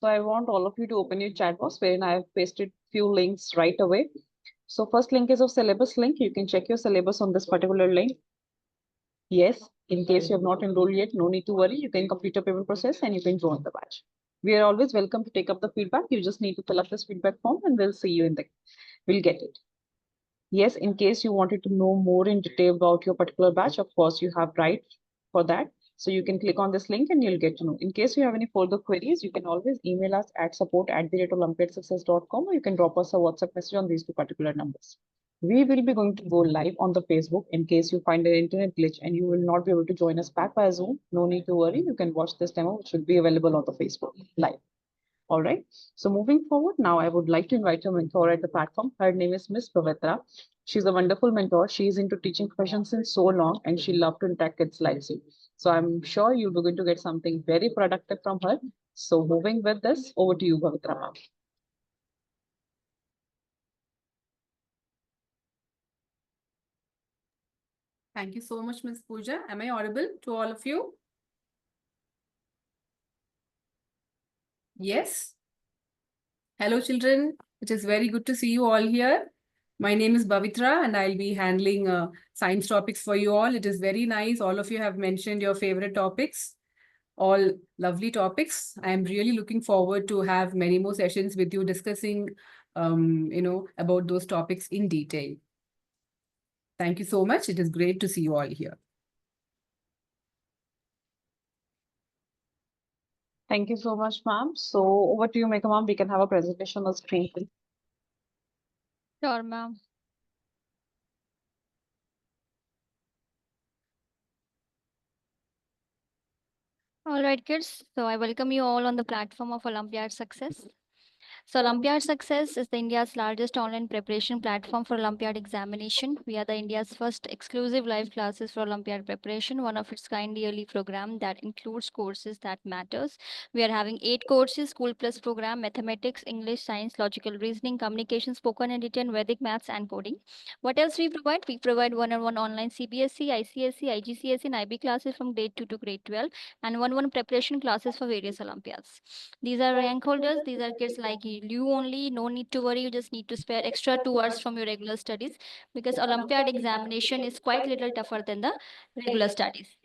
So I want all of you to open your chat box wherein I have pasted few links right away. So first link is of syllabus link. You can check your syllabus on this particular link. Yes, in case you have not enrolled yet, no need to worry. You can complete your payment process and you can join the batch. We are always welcome to take up the feedback. You just need to fill up this feedback form and we'll see you in the, we'll get it. Yes, in case you wanted to know more in detail about your particular batch, of course, you have right for that. So you can click on this link and you'll get to know. In case you have any further queries, you can always email us at support@olympiadsuccess.com, or you can drop us a WhatsApp message on these two particular numbers. We will be going to go live on the Facebook in case you find an internet glitch and you will not be able to join us back via Zoom. No need to worry. You can watch this demo, which will be available on the Facebook live. All right. So moving forward, now I would like to invite your mentor at the platform. Her name is Miss Pavitra. She's a wonderful mentor. She's into teaching profession since so long, and she loves to impact kids' lives. So I'm sure you're going to get something very productive from her. So moving with this, over to you, Pavitra ma'am. Thank you so much, Ms. Pooja. Am I audible to all of you? Yes. Hello, children. It is very good to see you all here. My name is Bavitra and I'll be handling science topics for you all. It is very nice. All of you have mentioned your favorite topics, all lovely topics. I am really looking forward to have many more sessions with you discussing, about those topics in detail. Thank you so much. It is great to see you all here. Thank you so much, ma'am. So over to you, Megha ma'am. We can have a presentation on the screen, please. Sure, ma'am. All right, kids. So I welcome you all on the platform of Olympiad Success. So Olympiad Success is the India's largest online preparation platform for Olympiad examination. We are the India's first exclusive live classes for Olympiad preparation, one of its kind yearly program that includes courses that matters. We are having 8 courses, School Plus program, mathematics, English, science, logical reasoning, communication, spoken and written, Vedic maths and coding. What else we provide? We provide one-on-one online CBSE, ICSE, IGCSE and IB classes from grade 2 to grade 12 and one-on-one preparation classes for various Olympiads. These are rank holders. These are kids like you only. No need to worry. You just need to spare extra 2 hours from your regular studies because Olympiad examination is quite little tougher than the regular studies.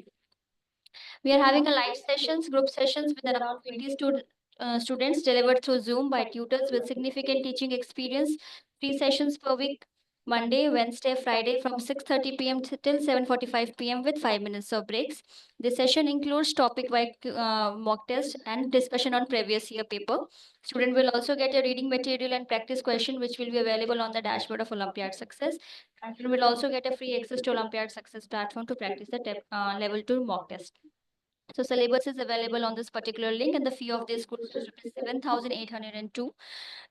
We are having a live sessions, group sessions with around 20 students delivered through Zoom by tutors with significant teaching experience. 3 sessions per week, Monday, Wednesday, Friday from 6:30 p.m. till 7:45 p.m. with 5 minutes of breaks. This session includes topic-wise mock test and discussion on previous year paper. Student will also get a reading material and practice question which will be available on the dashboard of Olympiad Success. And student will also get a free access to Olympiad Success platform to practice the level 2 mock test. So syllabus is available on this particular link and the fee of this course is 7,802.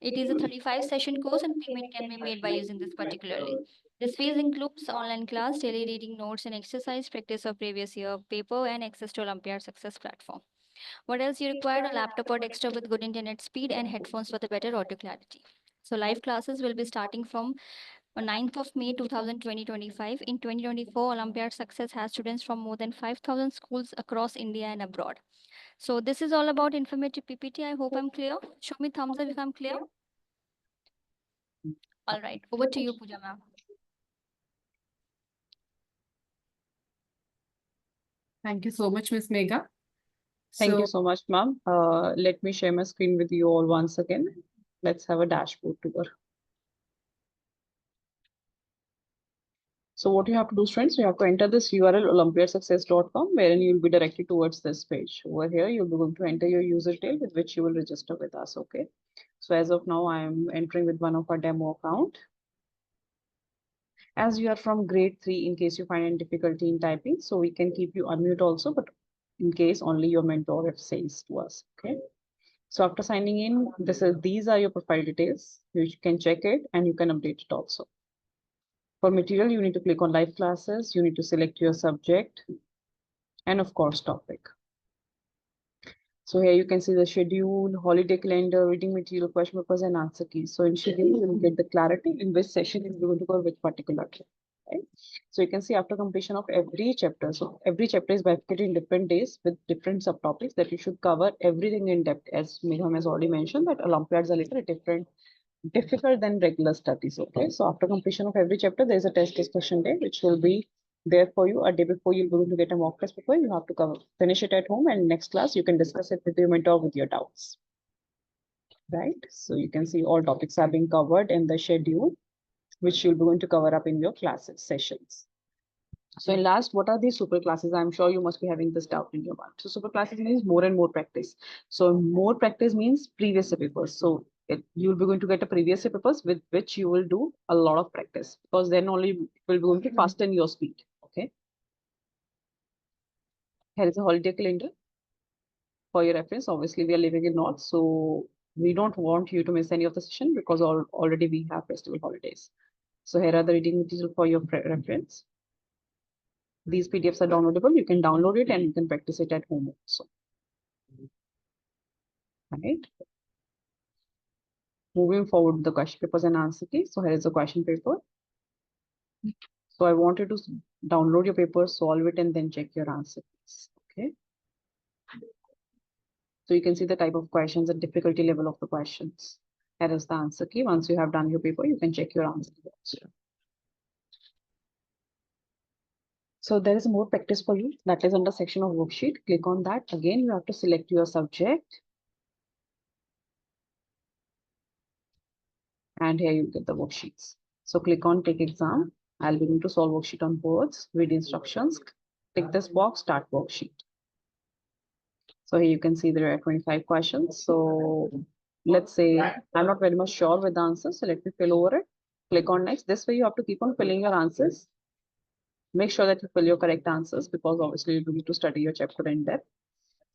It is a 35 session course and payment can be made by using this particularly. This fees includes online class, daily reading notes and exercise, practice of previous year paper and access to Olympiad Success platform. What else you require? A laptop or desktop with good internet speed and headphones for the better audio clarity. So live classes will be starting from on 9th of May 2025. In 2024, Olympiad Success has students from more than 5,000 schools across India and abroad. So this is all about informative PPT. I hope I'm clear. Show me thumbs up if I'm clear. All right, over to you, Pooja ma'am. Thank you so much, Ms. Megha. Thank you so much, ma'am. Let me share my screen with you all once again. Let's have a dashboard tour. So what you have to do, students, you have to enter this URL olympiadsuccess.com, wherein you'll be directed towards this page. Over here, you'll be going to enter your user detail with which you will register with us. Okay. So as of now, I am entering with one of our demo account. As you are from grade 3, in case you find any difficulty in typing, so we can keep you unmute also, but in case only your mentor says to us. Okay. So after signing in, these are your profile details. You can check it and you can update it also. For material, you need to click on live classes. You need to select your subject and of course topic. So here you can see the schedule, holiday calendar, reading material, question papers and answer keys. So in schedule, you will get the clarity in which session is going to go with particular. right? So you can see after completion of every chapter, so every chapter is bifurcated in different days with different subtopics that you should cover everything in depth. As Megham has already mentioned, that Olympiads are a little different, difficult than regular studies. Okay, so after completion of every chapter, there is a test discussion day, which will be there for you a day before you're going to get a mock test paper. You have to cover, finish it at home, and next class you can discuss it with your mentor with your doubts. Right, so you can see all topics are being covered in the schedule, which you'll be going to cover up in your classes sessions. So in last, what are these super classes? I'm sure you must be having this doubt in your mind. So super classes means more and more practice. So more practice means previous papers. So you'll be going to get a previous papers with which you will do a lot of practice, because then only it will be going to fasten your speed. Okay. Here is a holiday calendar for your reference. Obviously, we are living in North, so we don't want you to miss any of the session because already we have festival holidays. So here are the reading material for your reference. These PDFs are downloadable. You can download it and you can practice it at home also. Right. Moving forward, the question papers and answer key. So here is the question paper. So I want you to download your paper, solve it, and then check your answer keys. Okay. So you can see the type of questions and difficulty level of the questions. Here is the answer key. Once you have done your paper, you can check your answer key. So there is more practice for you. That is under section of worksheet. Click on that. Again, you have to select your subject. And here you get the worksheets. So click on take exam. I'll be going to solve worksheet on boards, read instructions, tick this box, start worksheet. So here you can see there are 25 questions. So let's say I'm not very much sure with the answers. So let me fill over it. Click on next. This way you have to keep on filling your answers. Make sure that you fill your correct answers, because obviously you need to study your chapter in depth.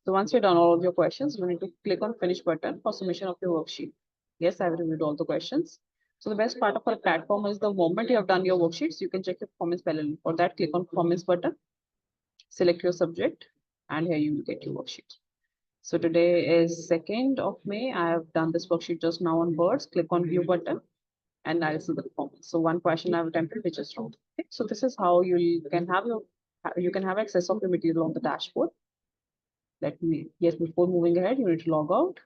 So once you're done all of your questions, you need to click on finish button for submission of your worksheet. Yes, I've reviewed all the questions. So the best part of our platform is the moment you have done your worksheets, you can check your performance parallel. For that, click on performance button, select your subject, and here you will get your worksheet. So today is 2nd of May. I have done this worksheet just now on birds. Click on view button and I'll see the performance. So one question I've attempted, which is wrong. Okay. So this is how you can have access of your material on the dashboard. Yes, before moving ahead, you need to log out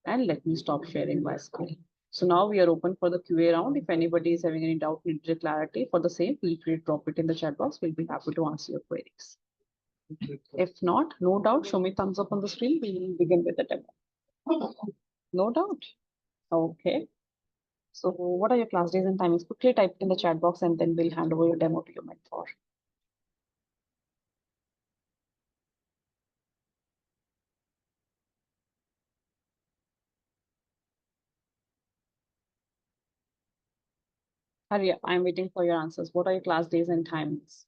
and let me stop sharing my screen. So now we are open for the QA round. If anybody is having any doubt, needed clarity for the same, feel free to drop it in the chat box. We'll be happy to answer your queries. If not, no doubt, show me thumbs up on the screen. We will begin with the demo. No doubt. Okay. So what are your class days and timings? Quickly type in the chat box and then we'll hand over your demo to your mentor. Hurry up, I'm waiting for your answers. What are your class days and timings?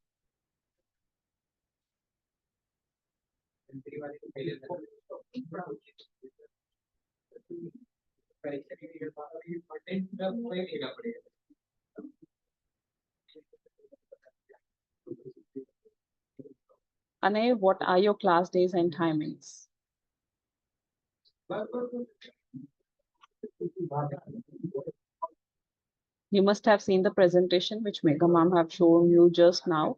Anay, what are your class days and timings? You must have seen the presentation which Megha ma'am have shown you just now.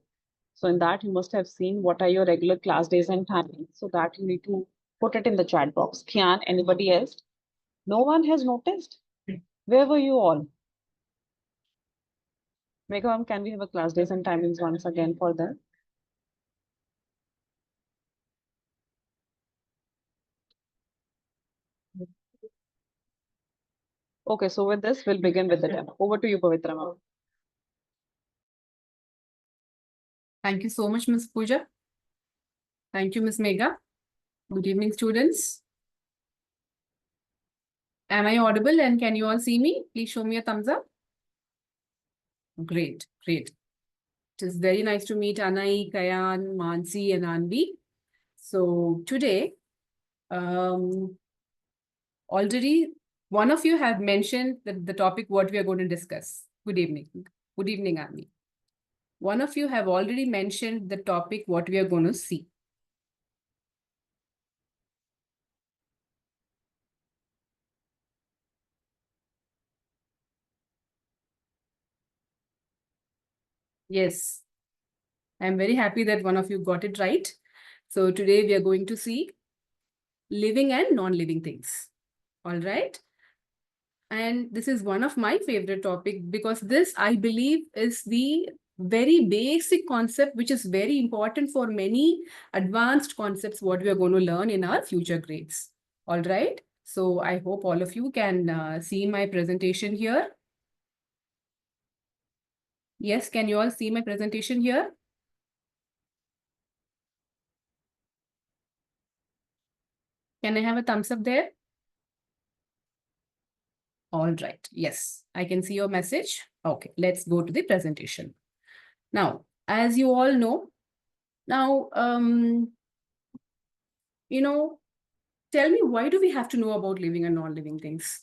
So in that you must have seen what are your regular class days and timings. So that you need to put it in the chat box. Kian, anybody else? No one has noticed. Where were you all? Megha ma'am, can we have a class days and timings once again for them? Okay, so with this, we'll begin with the demo. Over to you, Pavitra ma'am. Thank you so much, Ms. Pooja. Thank you, Ms. Megha. Good evening, students. Am I audible and can you all see me? Please show me a thumbs up. Great, great. It is very nice to meet Anai, Kayan, Mansi, and Anvi. So today, already one of you have mentioned the topic what we are going to discuss. Good evening. Good evening, Anvi. One of you have already mentioned the topic what we are going to see. Yes. I'm very happy that one of you got it right. So today we are going to see living and non-living things. All right. And this is one of my favorite topic because this, I believe, is the very basic concept which is very important for many advanced concepts what we are going to learn in our future grades. All right. So I hope all of you can see my presentation here. Yes, can you all see my presentation here? Can I have a thumbs up there? All right. Yes, I can see your message. Okay, let's go to the presentation. Now, as you all know, now, tell me, why do we have to know about living and non-living things?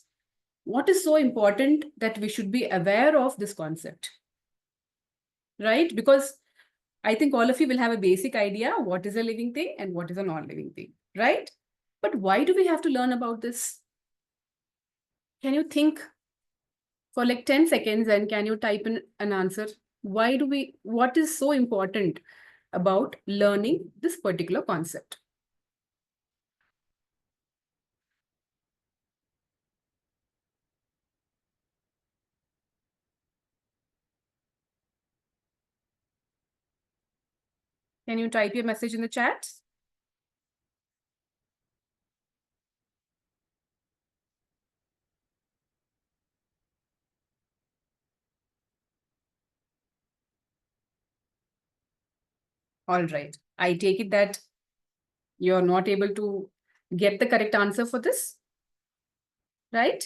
What is so important that we should be aware of this concept? Right? Because I think all of you will have a basic idea what is a living thing and what is a non-living thing, right? But why do we have to learn about this? Can you think for like 10 seconds and can you type in an answer? What is so important about learning this particular concept? Can you type your message in the chat? All right. I take it that you're not able to get the correct answer for this, right?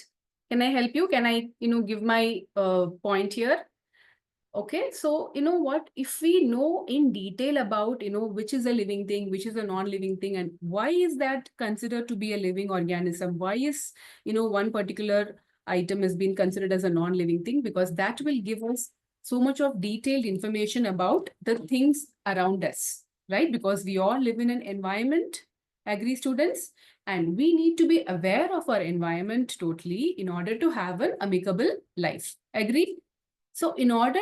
Can I help you? Can I, give my point here? Okay, so you know what, if we know in detail about, which is a living thing, which is a non-living thing, and why is that considered to be a living organism? Why is, one particular item has been considered as a non-living thing? Because that will give us so much of detailed information about the things around us, right? Because we all live in an environment, agree students? And we need to be aware of our environment totally in order to have an amicable life, agree? So in order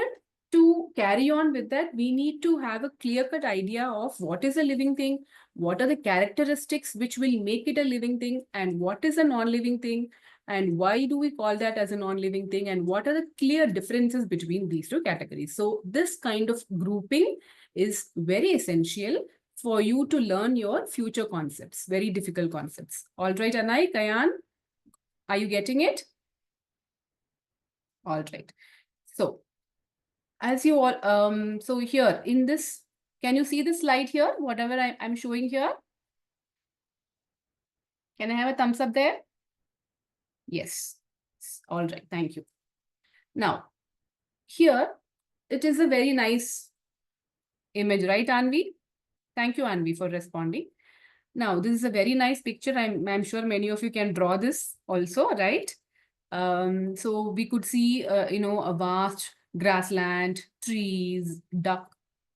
to carry on with that, we need to have a clear-cut idea of what is a living thing, what are the characteristics which will make it a living thing, and what is a non-living thing, and why do we call that as a non-living thing, and what are the clear differences between these two categories. So this kind of grouping is very essential for you to learn your future concepts, very difficult concepts. All right, Anai, Kayan, are you getting it? All right. So as you all, so here in this, can you see the slide here? Whatever I'm showing here. Can I have a thumbs up there? Yes. All right. Thank you. Now, here, it is a very nice image, right, Anvi? Thank you, Anvi, for responding. Now, this is a very nice picture. I'm sure many of you can draw this also, right? So we could see, a vast grassland, trees, duck,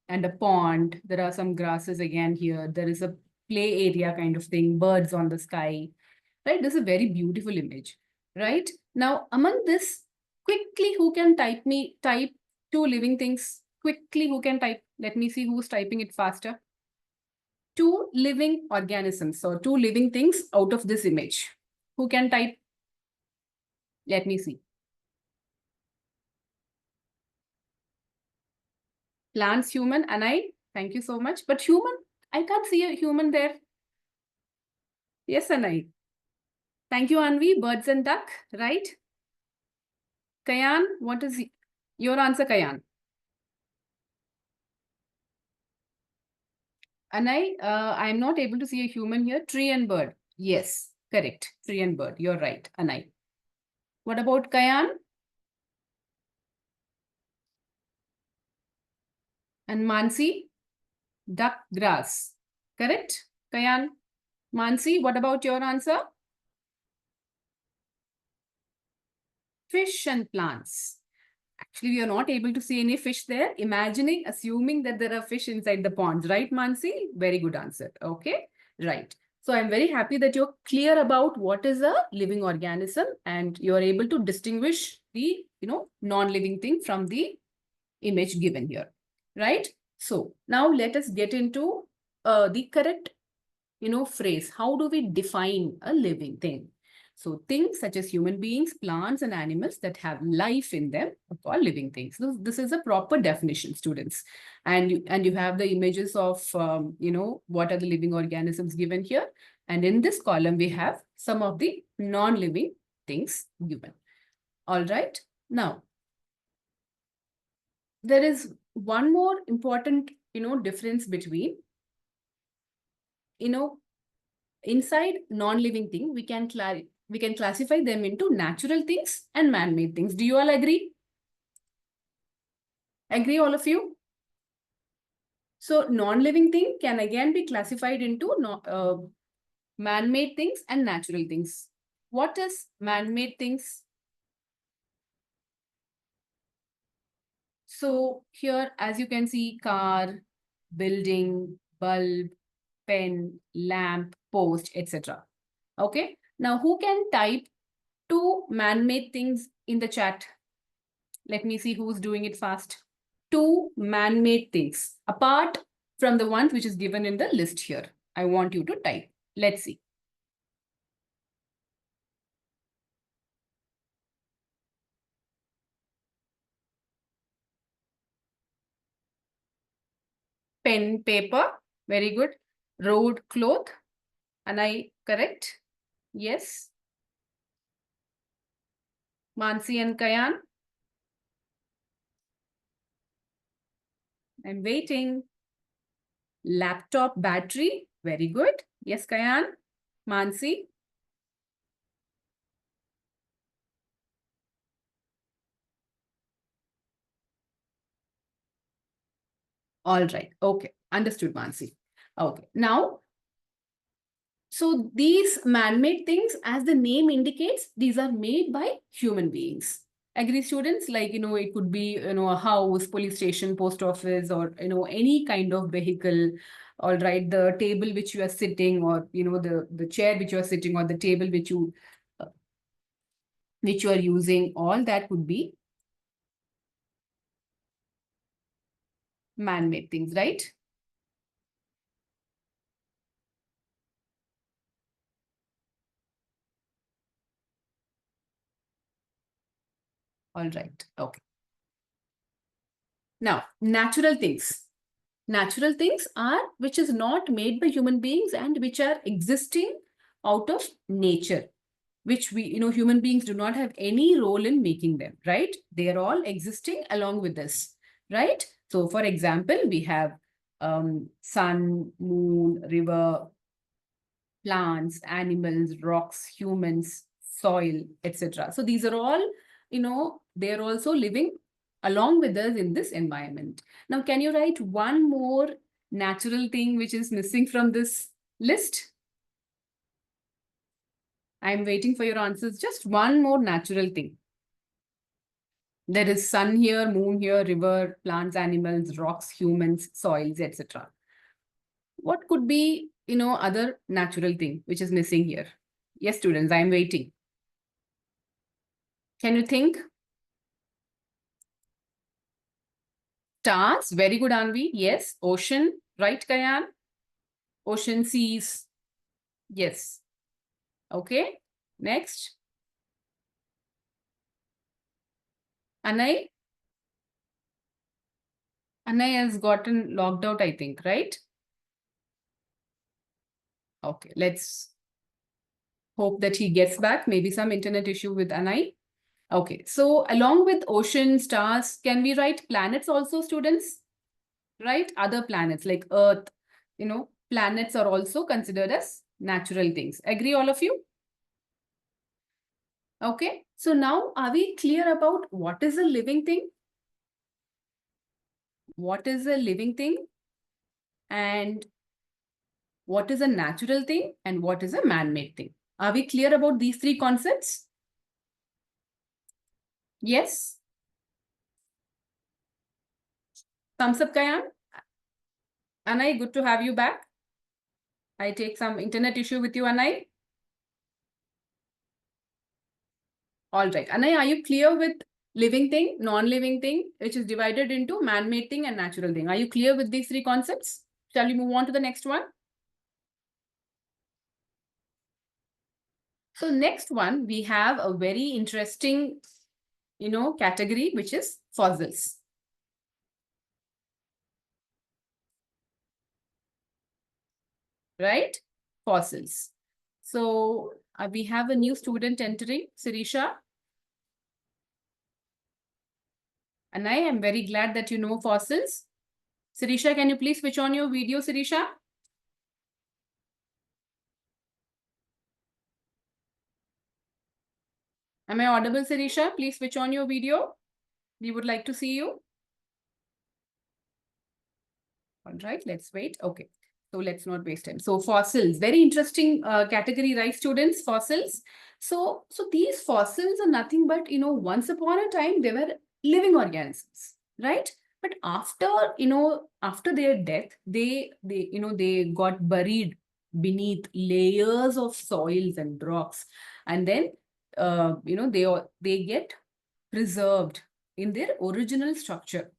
and a pond. There are some grasses again here. There is a play area kind of thing, birds on the sky, right? This is a very beautiful image, right? Now, among this, quickly, who can type two living things? Quickly, who can type? Let me see who's typing it faster. Two living organisms, so two living things out of this image. Who can type? Let me see. Plants, human, and thank you so much. But human, I can't see a human there. Yes, Anai. Thank you, Anvi. Birds and duck, right? Kayan, what is your answer, Kayan? Anai, I'm not able to see a human here. Tree and bird. Yes, correct. Tree and bird. You're right, Anai. What about Kayan? And Mansi? Duck, grass. Correct? Kayan? Mansi, what about your answer? Fish and plants. Actually, we are not able to see any fish there. Assuming that there are fish inside the ponds, right, Mansi? Very good answer. Okay, right. So I'm very happy that you're clear about what is a living organism and you're able to distinguish the, non-living thing from the image given here, right? So now let us get into the correct, phrase. How do we define a living thing? So things such as human beings, plants, and animals that have life in them are called living things. So this is a proper definition, students. And you have the images of, what are the living organisms given here. And in this column, we have some of the non-living things given. All right. Now, there is one more important, difference between, inside non-living thing, we can classify them into natural things and man-made things. Do you all agree? Agree, all of you? So non-living thing can again be classified into man-made things and natural things. What is man-made things? So here, as you can see, car, building, bulb, pen, lamp, post, etc. Okay. Now, who can type 2 man-made things in the chat? Let me see who's doing it fast. 2 man-made things, apart from the ones which is given in the list here. I want you to type. Let's see. Pen, paper. Very good. Road, cloth. Am I correct? Yes. Mansi and Kayan. I'm waiting. Laptop battery. Very good. Yes, Kayan. Mansi. All right. Okay. Understood, Mansi. Okay. Now, so these man-made things, as the name indicates, these are made by human beings. Agree, students? Like, it could be, a house, police station, post office, or, any kind of vehicle. All right. The table which you are sitting, or, the chair which you are sitting, or the table which you are using, all that would be man-made things, right? All right. Okay. Now, natural things. Natural things are which is not made by human beings and which are existing out of nature, which we, human beings do not have any role in making them, right? They are all existing along with us, right? So, for example, we have sun, moon, river, plants, animals, rocks, humans, soil, etc. So these are all, they are also living along with us in this environment. Now, can you write one more natural thing which is missing from this list? I'm waiting for your answers. Just one more natural thing. There is sun here, moon here, river, plants, animals, rocks, humans, soils, etc. What could be, other natural thing which is missing here? Yes, students, I'm waiting. Can you think? Stars, very good, Anvi. Yes. Ocean, right, Kayan? Ocean, seas. Yes. Okay. Next. Anai? Anai has gotten logged out, I think, right? Okay, let's hope that he gets back. Maybe some internet issue with Anai. Okay, so along with ocean, stars, can we write planets also, students? Right? Other planets like Earth, planets are also considered as natural things. Agree, all of you? Okay, so now are we clear about what is a living thing? What is a living thing? And what is a natural thing? And what is a man-made thing? Are we clear about these 3 concepts? Yes? Thumbs up, Kayan. Anai, good to have you back. I take some internet issue with you, Anai. All right. Anai, are you clear with living thing, non-living thing, which is divided into man-made thing and natural thing. Are you clear with these three concepts? Shall we move on to the next one? So next one, we have a very interesting, category, which is fossils. Right? Fossils. So we have a new student entering, Sirisha. And I am very glad that you know fossils. Sirisha, can you please switch on your video, Sirisha? Am I audible, Sirisha? Please switch on your video. We would like to see you. All right, let's wait. Okay, so let's not waste time. So fossils, very interesting category, right, students? Fossils. So these fossils are nothing but, once upon a time, they were living organisms, right? But after their death, they got buried beneath layers of soils and rocks, and then they get preserved in their original structure,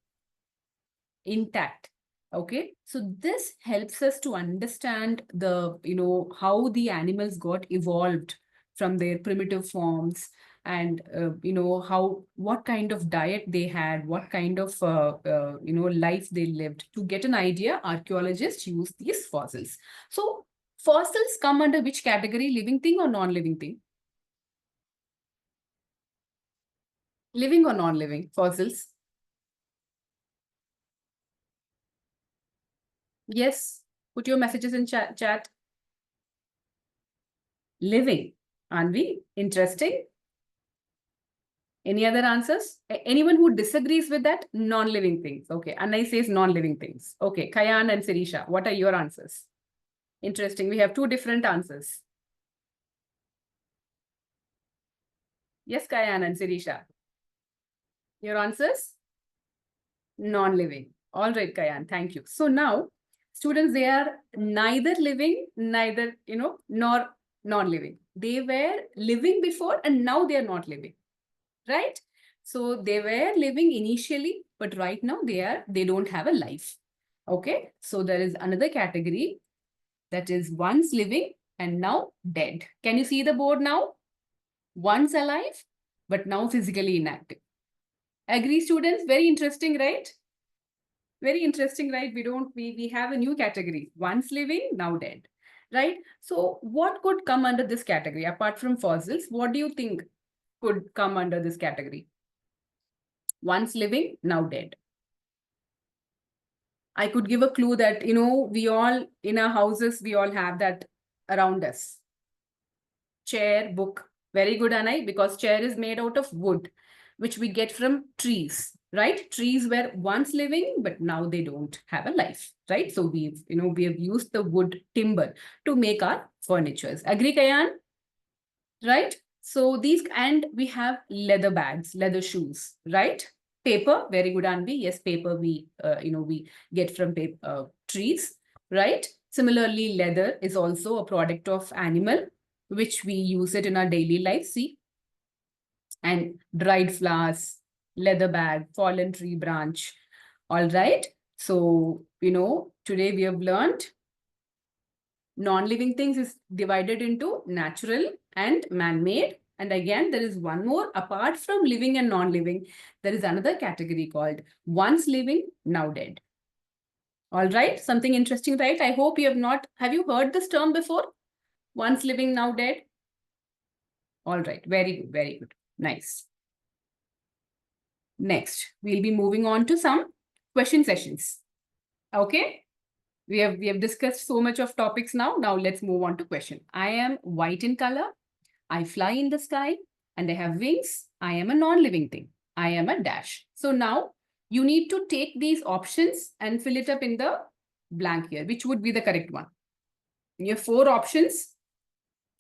intact. Okay, so this helps us to understand the how the animals got evolved from their primitive forms, and what kind of diet they had, what kind of life they lived. To get an idea, archaeologists use these fossils. So fossils come under which category? Living thing or non-living thing? Living or non-living fossils? Yes, put your messages in chat. Living. Anvi, interesting. Any other answers? Anyone who disagrees with that? Non-living things. Okay, Anai says non-living things. Okay, Kayan and Sirisha, what are your answers? Interesting. We have two different answers. Yes, Kayan and Sirisha. Your answers? Non-living. All right, Kayan, thank you. So now, students, they are neither living, neither, nor non-living. They were living before and now they are not living, right? So they were living initially, but right now they don't have a life. Okay, so there is another category that is once living and now dead. Can you see the board now? Once alive, but now physically inactive. Agree, students? Very interesting, right? Very interesting, right? We have a new category. Once living, now dead, right? So what could come under this category? Apart from fossils, what do you think could come under this category? Once living, now dead. I could give a clue that, we all, in our houses, we all have that around us. Chair, book. Very good, Anai, because chair is made out of wood, which we get from trees, right? Trees were once living, but now they don't have a life, right? So we have used the wood timber to make our furnitures. Agree, Kayan? Right? So these, and we have leather bags, leather shoes, right? Paper, very good, Anvi. Yes, paper we get from trees, right? Similarly, leather is also a product of animal, which we use it in our daily life. See, and dried flowers, leather bag, fallen tree branch. All right. So today we have learned non-living things is divided into natural and man-made. And again, there is one more apart from living and non-living. There is another category called once living, now dead. All right, something interesting, right? I hope you have you heard this term before? Once living, now dead. All right, very good, very good. Nice. Next, we'll be moving on to some question sessions. Okay. We have discussed so much of topics now. Now let's move on to question. I am white in color. I fly in the sky and I have wings. I am a non-living thing. I am a dash. So now you need to take these options and fill it up in the blank here. Which would be the correct one? You have 4 options.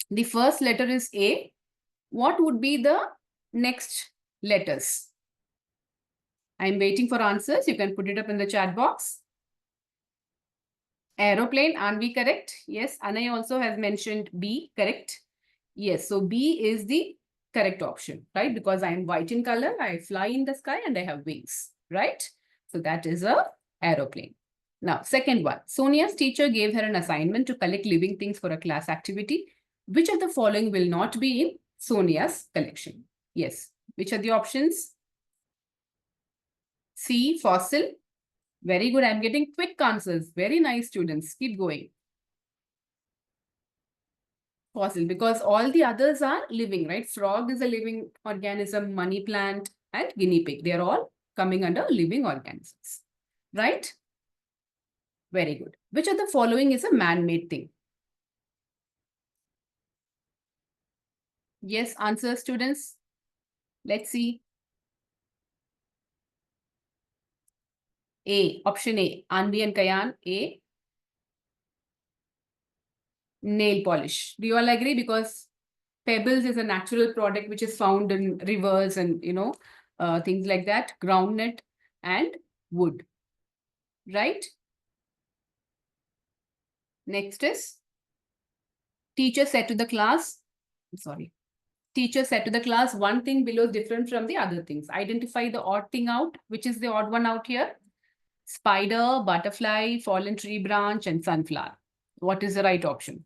The first letter is A. What would be the next letters? I'm waiting for answers. You can put it up in the chat box. Aeroplane, Anvi, correct? Yes, Anay also has mentioned B, correct? Yes, so B is the correct option, right? Because I am white in color, I fly in the sky and I have wings, right? So that is a aeroplane. Now, second one, Sonia's teacher gave her an assignment to collect living things for a class activity. Which of the following will not be in Sonia's collection? Yes. Which are the options? C, fossil. Very good. I'm getting quick answers. Very nice, students. Keep going. Fossil, because all the others are living, right? Frog is a living organism, money plant, and guinea pig. They are all coming under living organisms, right? Very good. Which of the following is a man-made thing? Yes, answer, students. Let's see. A, option A, Anvi and Kayan, A. Nail polish. Do you all agree? Because pebbles is a natural product which is found in rivers and, things like that. Groundnut and wood, right? Next is teacher said to the class, teacher said to the class, one thing below is different from the other things. Identify the odd thing out. Which is the odd one out here? Spider, butterfly, fallen tree branch, and sunflower. What is the right option?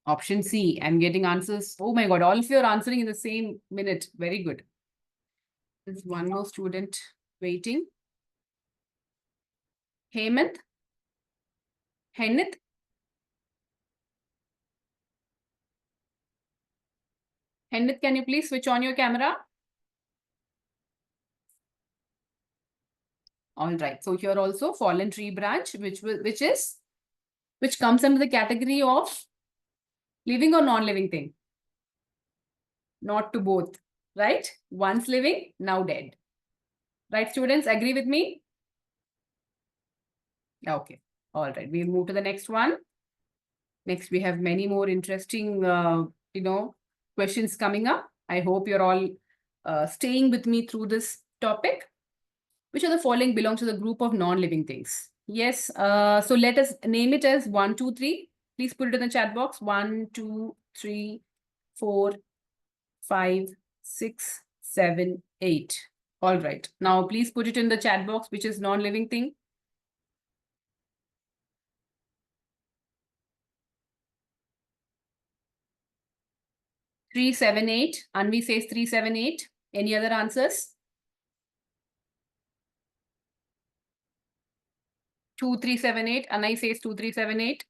Option C. I'm getting answers. Oh my God, all of you are answering in the same minute. Very good. There's one more student waiting. Hemant? Hennith? Hennith, can you please switch on your camera? All right. So here also fallen tree branch, which comes under the category of living or non-living thing. Not to both, right? Once living, now dead. Right, students, agree with me? Okay. All right. We'll move to the next one. Next, we have many more interesting, questions coming up. I hope you're all staying with me through this topic. Which of the following belongs to the group of non-living things? Yes. So let us name it as 1, 2, 3. Please put it in the chat box. 1, 2, 3, 4, 5, 6, 7, 8. All right. Now, please put it in the chat box, which is non-living thing. Three, 7, 8. Anvi says 3, 7, 8. Any other answers? 2, 3, 7, 8. Anai says 2, 3, 7, 8.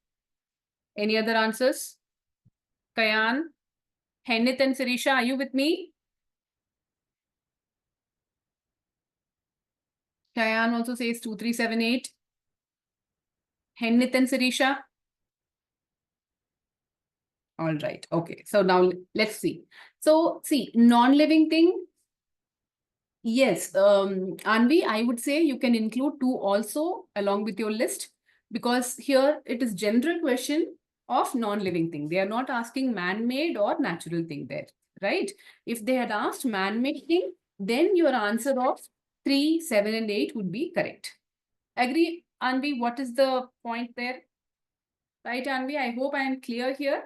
Any other answers? Kayan, Hennith and Sirisha, are you with me? Kayan also says 2, 3, 7, 8. Hennith and Sirisha? All right. Okay. So now let's see. So see, non-living thing. Yes, Anvi, I would say you can include 2 also along with your list, because here it is general question of non-living thing. They are not asking man-made or natural thing there, right? If they had asked man-made thing, then your answer of 3, 7, and 8 would be correct. Agree, Anvi? What is the point there? Right, Anvi? I hope I am clear here.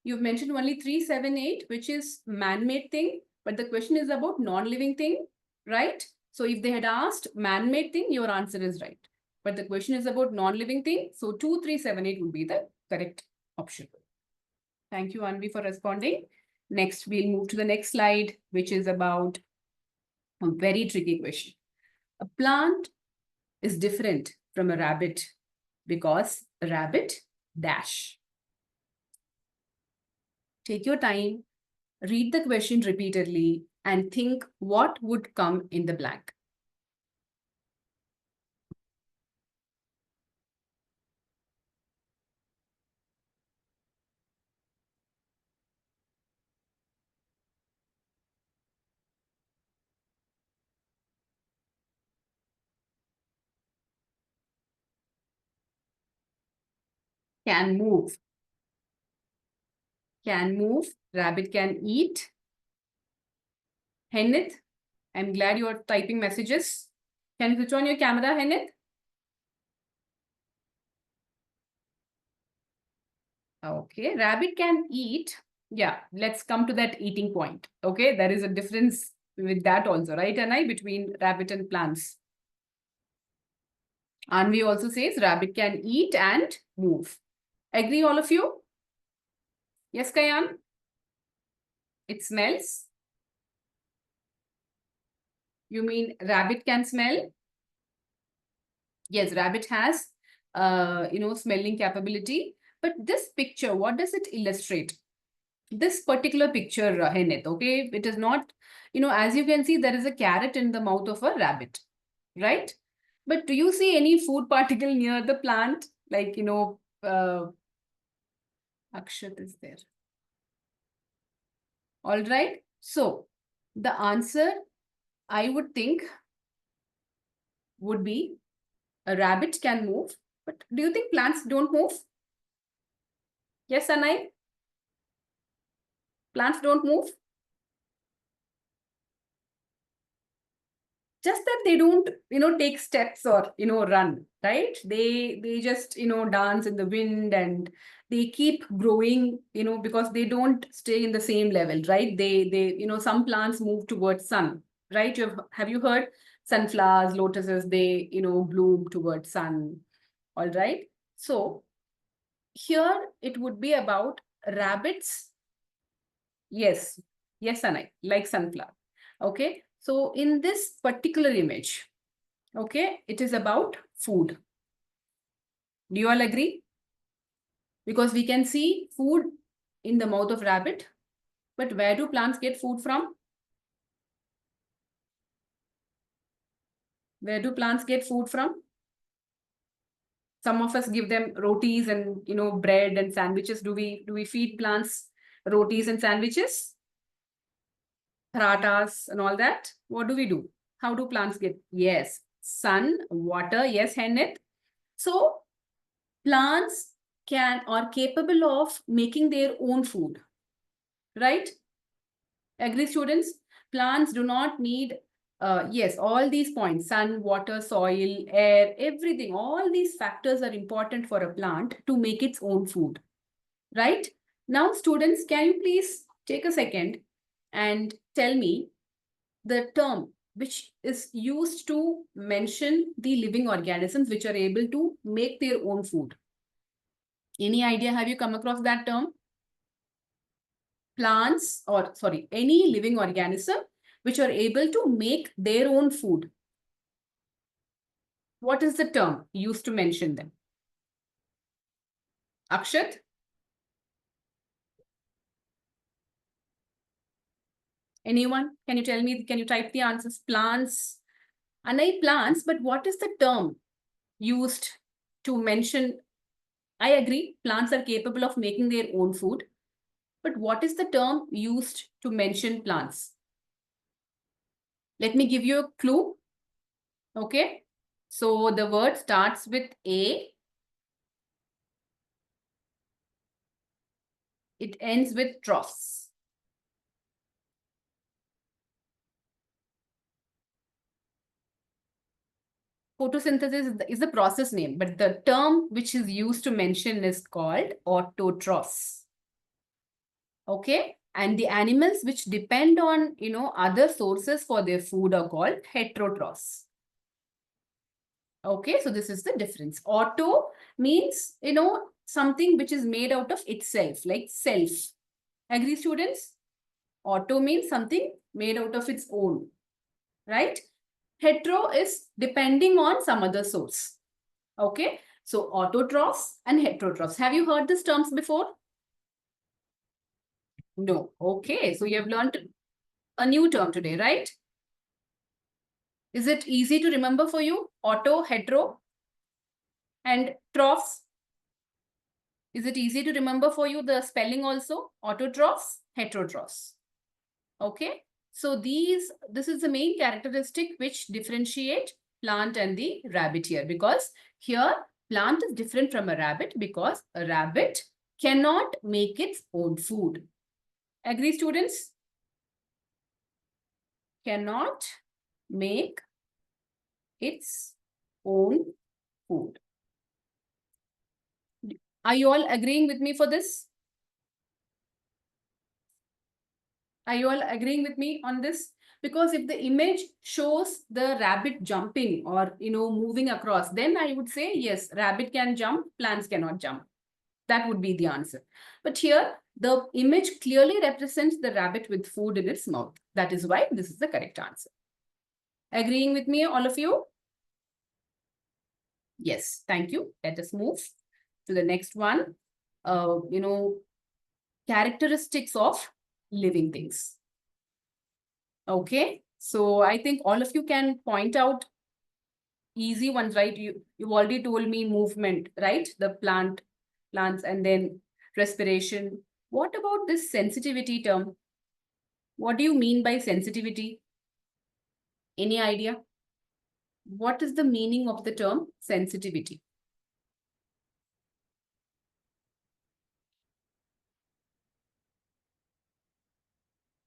You've mentioned only 3, 7, 8, which is man-made thing, but the question is about non-living thing, right? So if they had asked man-made thing, your answer is right. But the question is about non-living thing. So 2, 3, 7, 8 would be the correct option. Thank you, Anvi, for responding. Next, we'll move to the next slide, which is about a very tricky question. A plant is different from a rabbit because a rabbit dash. Take your time, read the question repeatedly, and think what would come in the blank. Can move. Can move. Rabbit can eat. Hennith, I'm glad you are typing messages. Can you switch on your camera, Hennith? Okay, rabbit can eat. Yeah, let's come to that eating point. Okay, there is a difference with that also, right, Anai, between rabbit and plants. Anvi also says rabbit can eat and move. Agree, all of you? Yes, Kayan? It smells? You mean rabbit can smell? Yes, rabbit has, smelling capability. But this picture, what does it illustrate? This particular picture, Henit, okay, it is not, as you can see, there is a carrot in the mouth of a rabbit, right? But do you see any food particle near the plant? Like, Akshat is there. All right. So the answer, I would think, would be a rabbit can move. But do you think plants don't move? Yes, Anai? Plants don't move? Just that they don't take steps or run, right? They just dance in the wind, and they keep growing, because they don't stay in the same level, right? They some plants move towards sun, right? Have you heard sunflowers, lotuses, they bloom towards sun? All right. So here it would be about rabbits. Yes, yes, Anai, like sunflower. Okay, so in this particular image, okay, it is about food. Do you all agree? Because we can see food in the mouth of rabbit, but where do plants get food from? Where do plants get food from? Some of us give them rotis and bread and sandwiches. Do we feed plants rotis and sandwiches? Paratas and all that? What do we do? How do plants get? Yes, sun, water. Yes, Hennet. So plants are capable of making their own food, right? Agree, students? Plants do not need, yes, all these points, sun, water, soil, air, everything, all these factors are important for a plant to make its own food, right? Now, students, can you please take a second and tell me the term which is used to mention the living organisms which are able to make their own food? Any idea? Have you come across that term? Plants, or sorry, any living organism which are able to make their own food. What is the term used to mention them? Akshat? Anyone? Can you tell me? Can you type the answers? Plants. Anai, plants, but what is the term used to mention? I agree, plants are capable of making their own food. But what is the term used to mention plants? Let me give you a clue. Okay. So the word starts with A. It ends with tros. Photosynthesis is the process name, but the term which is used to mention is called autotros. Okay. And the animals which depend on, other sources for their food are called heterotros. Okay. So this is the difference. Auto means, something which is made out of itself, like self. Agree, students? Auto means something made out of its own, right? Hetero is depending on some other source. Okay. So autotrophs and heterotrophs. Have you heard these terms before? No. Okay. So you have learned a new term today, right? Is it easy to remember for you? Auto, hetero, and troughs. Is it easy to remember for you the spelling also? Autotrophs, heterotrophs. Okay. So this is the main characteristic which differentiate plant and the rabbit here, because here plant is different from a rabbit because a rabbit cannot make its own food. Agree, students? Cannot make its own food. Are you all agreeing with me for this? Are you all agreeing with me on this? Because if the image shows the rabbit jumping or, moving across, then I would say, yes, rabbit can jump, plants cannot jump. That would be the answer. But here, the image clearly represents the rabbit with food in its mouth. That is why this is the correct answer. Agreeing with me, all of you? Yes, thank you. Let us move to the next one. Characteristics of living things. Okay, so I think all of you can point out easy ones, right? You've already told me movement, right? The plants, and then respiration. What about this sensitivity term? What do you mean by sensitivity? Any idea? What is the meaning of the term sensitivity?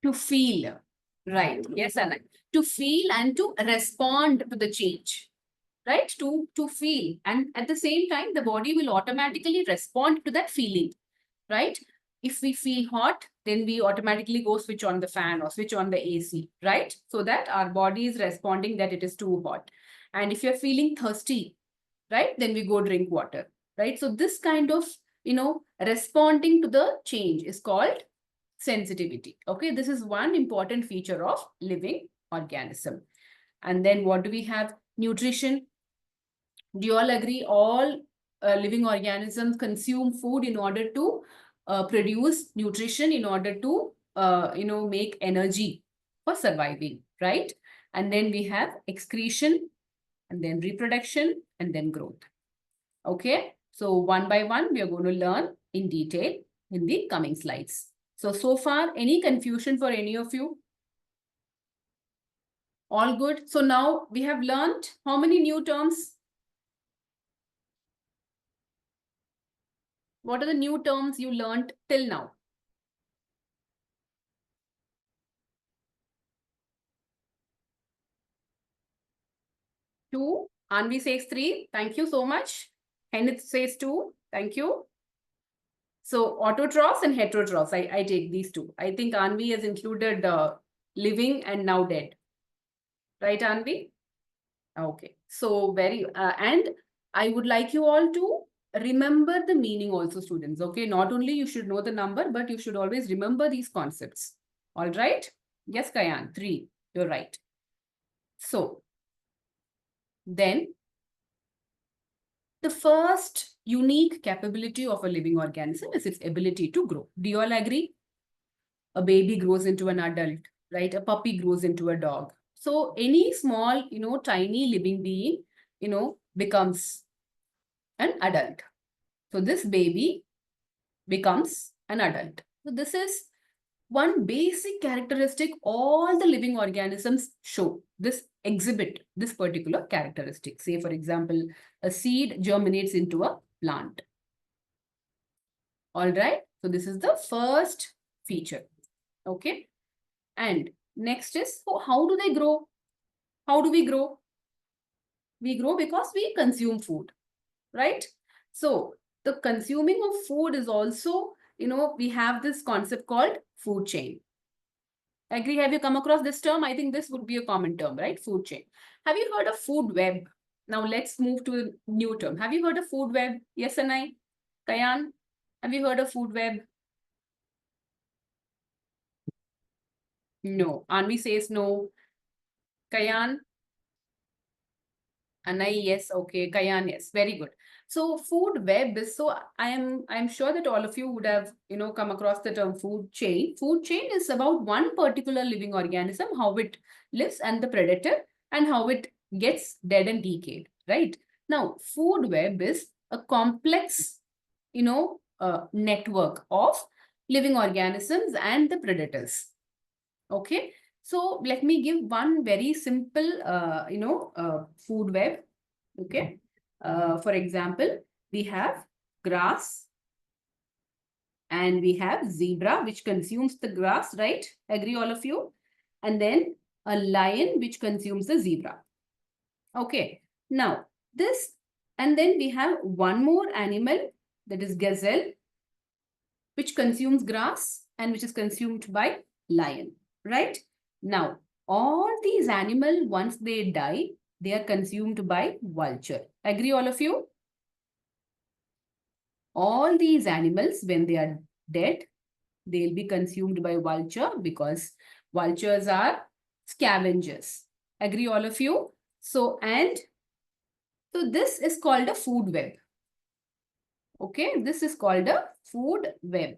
To feel, right? Yes, Anna. To feel and to respond to the change, right? To feel, and at the same time, the body will automatically respond to that feeling, right? If we feel hot, then we automatically go switch on the fan or switch on the AC, right? So that our body is responding that it is too hot. And if you're feeling thirsty, right, then we go drink water, right? So this kind of, responding to the change is called sensitivity. Okay, this is one important feature of living organism. And then what do we have? Nutrition. Do you all agree all living organisms consume food in order to produce nutrition, in order to make energy for surviving, right? And then we have excretion, and then reproduction, and then growth. Okay, so one by one we are going to learn in detail in the coming slides. So far, any confusion for any of you? All good. So now we have learned how many new terms? What are the new terms you learned till now? Two. Anvi says 3. Thank you so much. Kenneth says 2. Thank you. So autotrophs and heterotrophs, I take these two. I think Anvi has included living and now dead. Right, Anvi? Okay. So and I would like you all to remember the meaning also, students. Okay. Not only you should know the number, but you should always remember these concepts. All right. Yes, Kayan, 3. You're right. So then the first unique capability of a living organism is its ability to grow. Do you all agree? A baby grows into an adult, right? A puppy grows into a dog. So any small, tiny living being, becomes an adult. So this baby becomes an adult. So this is one basic characteristic all the living organisms show. This exhibit this particular characteristic. Say, for example, a seed germinates into a plant. All right. So this is the first feature. Okay. And next is, so how do they grow? How do we grow? We grow because we consume food, right? So the consuming of food is also, we have this concept called food chain. Agree? Have you come across this term? I think this would be a common term, right? Food chain. Have you heard of food web? Now let's move to a new term. Have you heard of food web? Yes, and I. Kayan, have you heard of food web? No. Anvi says no. Kayan? Anai, yes. Okay. Kayan, yes. Very good. So food web is, so I'm sure that all of you would have, come across the term food chain. Food chain is about one particular living organism, how it lives and the predator, and how it gets dead and decayed, right? Now, food web is a complex, network of living organisms and the predators. Okay. So let me give one very simple, food web. Okay. For example, we have grass and we have zebra, which consumes the grass, right? Agree, all of you? And then a lion, which consumes the zebra. Okay. Now, this, and then we have one more animal, that is gazelle, which consumes grass and which is consumed by lion, right? Now, all these animals, once they die, they are consumed by vulture. Agree, all of you? All these animals, when they are dead, they'll be consumed by vulture because vultures are scavengers. Agree, all of you? So this is called a food web. Okay, this is called a food web.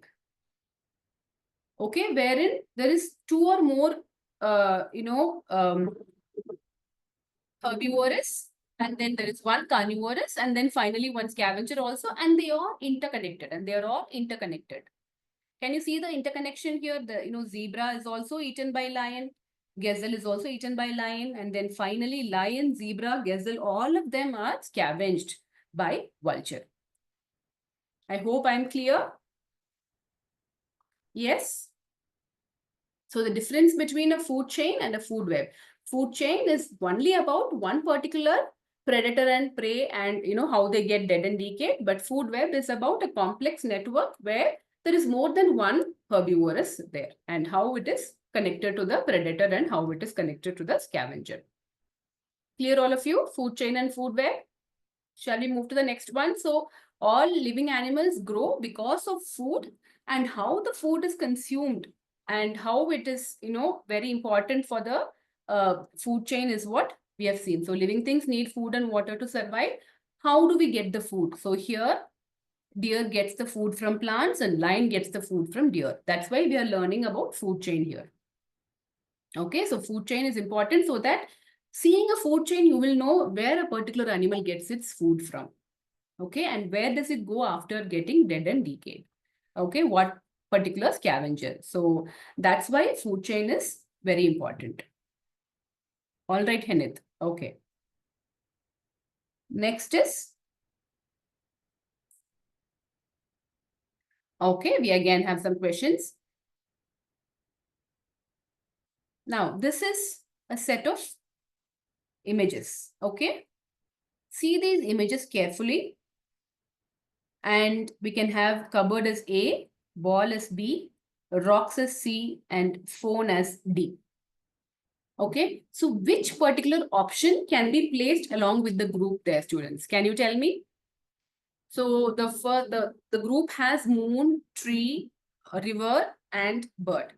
Okay, wherein there is two or more, herbivorous, and then there is one carnivorous, and then finally one scavenger also, and they are interconnected, and they are all interconnected. Can you see the interconnection here? The zebra is also eaten by lion, gazelle is also eaten by lion, and then finally lion, zebra, gazelle, all of them are scavenged by vulture. I hope I'm clear. Yes. So the difference between a food chain and a food web. Food chain is only about one particular predator and prey and how they get dead and decayed. But food web is about a complex network where there is more than one herbivorous there and how it is connected to the predator and how it is connected to the scavenger. Clear, all of you? Food chain and food web. Shall we move to the next one? So all living animals grow because of food, and how the food is consumed and how it is, very important for the food chain is what we have seen. So living things need food and water to survive. How do we get the food? So here, deer gets the food from plants and lion gets the food from deer. That's why we are learning about food chain here. Okay, so food chain is important so that seeing a food chain, you will know where a particular animal gets its food from. Okay, and where does it go after getting dead and decayed? Okay, what particular scavenger? So that's why food chain is very important. All right, Henith. Okay. Next is, okay, we again have some questions. Now, this is a set of images. Okay. See these images carefully. And we can have cupboard as A, ball as B, rocks as C, and phone as D. Okay, so which particular option can be placed along with the group there, students? Can you tell me? So the group has moon, tree, river, and bird.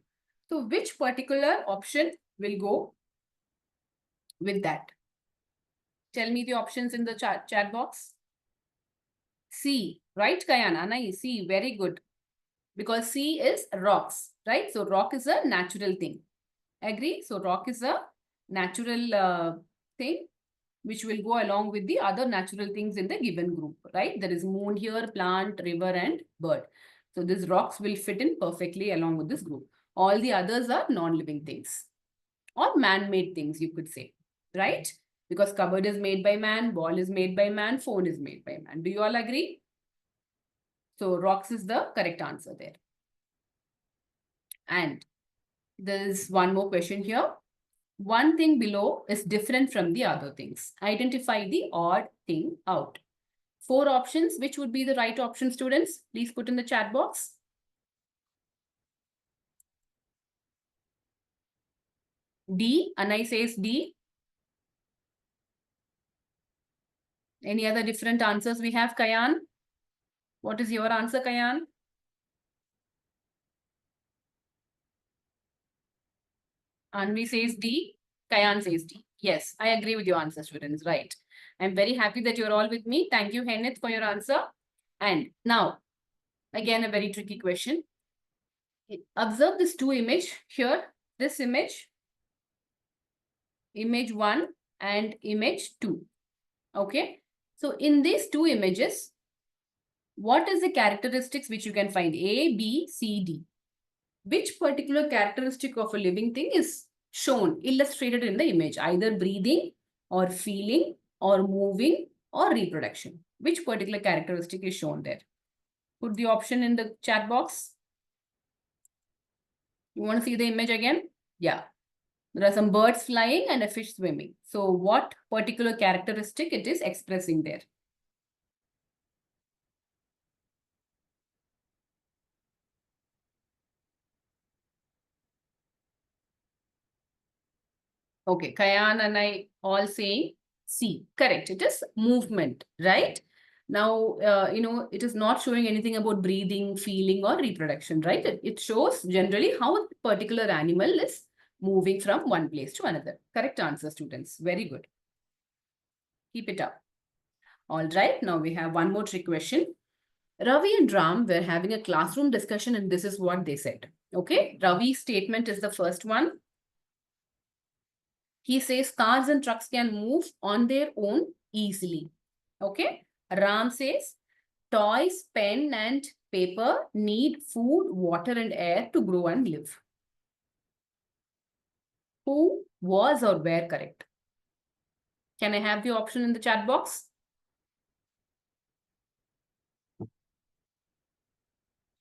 So which particular option will go with that? Tell me the options in the chat box. C, right, Kayana? Nice, C, very good. Because C is rocks, right? So rock is a natural thing. Agree? So rock is a natural thing which will go along with the other natural things in the given group, right? There is moon here, plant, river, and bird. So these rocks will fit in perfectly along with this group. All the others are non-living things or man-made things, you could say, right? Because cupboard is made by man, ball is made by man, phone is made by man. Do you all agree? So rocks is the correct answer there. And there's one more question here. One thing below is different from the other things. Identify the odd thing out. 4 options. Which would be the right option, students? Please put in the chat box. D. Anai says D. Any other different answers we have, Kayan? What is your answer, Kayan? Anvi says D. Kayan says D. Yes, I agree with your answer, students. Right. I'm very happy that you're all with me. Thank you, Henith, for your answer. And now, again, a very tricky question. Observe this 2 image here. This image 1 and image 2. Okay. So in these 2 images, what is the characteristics which you can find? A, B, C, D. Which particular characteristic of a living thing is shown, illustrated in the image? Either breathing or feeling or moving or reproduction. Which particular characteristic is shown there? Put the option in the chat box. You want to see the image again? Yeah. There are some birds flying and a fish swimming. So what particular characteristic it is expressing there? Okay, Kayan and I all saying C. Correct. It is movement, right? Now, it is not showing anything about breathing, feeling, or reproduction, right? It shows generally how a particular animal is moving from one place to another. Correct answer, students. Very good. Keep it up. All right, now we have one more trick question. Ravi and Ram were having a classroom discussion, and this is what they said. Okay, Ravi's statement is the first one. He says cars and trucks can move on their own easily. Okay. Ram says toys, pen, and paper need food, water, and air to grow and live. Who was or were correct? Can I have the option in the chat box?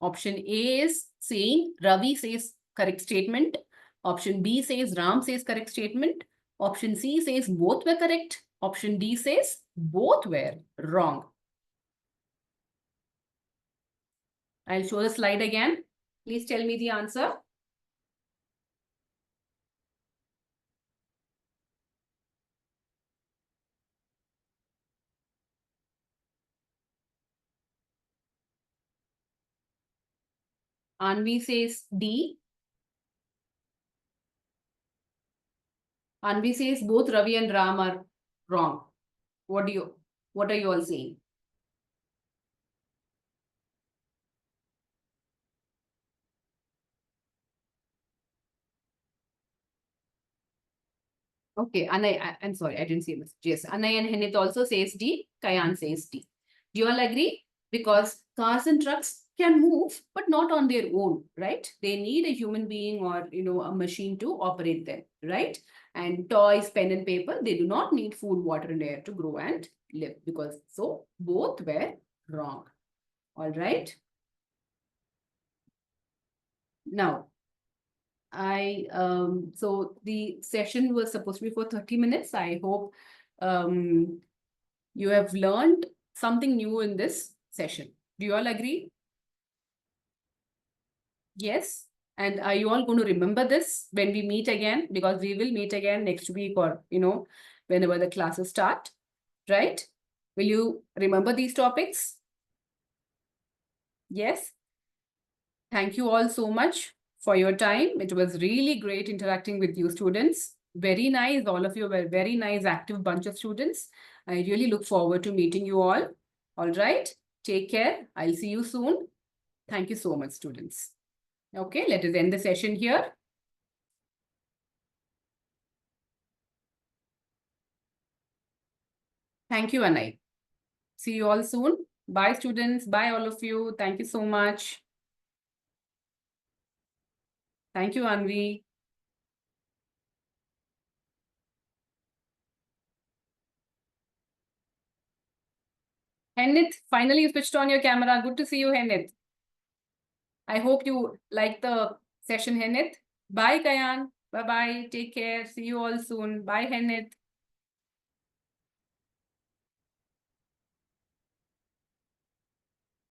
Option A is saying Ravi says correct statement. Option B says Ram says correct statement. Option C says both were correct. Option D says both were wrong. I'll show the slide again. Please tell me the answer. Anvi says D. Anvi says both Ravi and Ram are wrong. What are you all saying? Okay, Anay, I'm sorry, I didn't see this. Yes, Anay and Henit also says D. Kayan says D. Do you all agree? Because cars and trucks can move, but not on their own, right? They need a human being or a machine to operate them, right? And toys, pen and paper, they do not need food, water, and air to grow and live. Because so both were wrong. All right. Now, so the session was supposed to be for 30 minutes. I hope you have learned something new in this session. Do you all agree? Yes. And are you all going to remember this when we meet again? Because we will meet again next week or, whenever the classes start, right? Will you remember these topics? Yes. Thank you all so much for your time. It was really great interacting with you students. Very nice. All of you were very nice, active bunch of students. I really look forward to meeting you all. All right. Take care. I'll see you soon. Thank you so much, students. Okay, let us end the session here. Thank you, Anai. See you all soon. Bye, students. Bye, all of you. Thank you so much. Thank you, Anvi. Henit, finally you switched on your camera. Good to see you, Henit. I hope you like the session, Henit. Bye, Kayan. Bye-bye. Take care. See you all soon. Bye, Henit.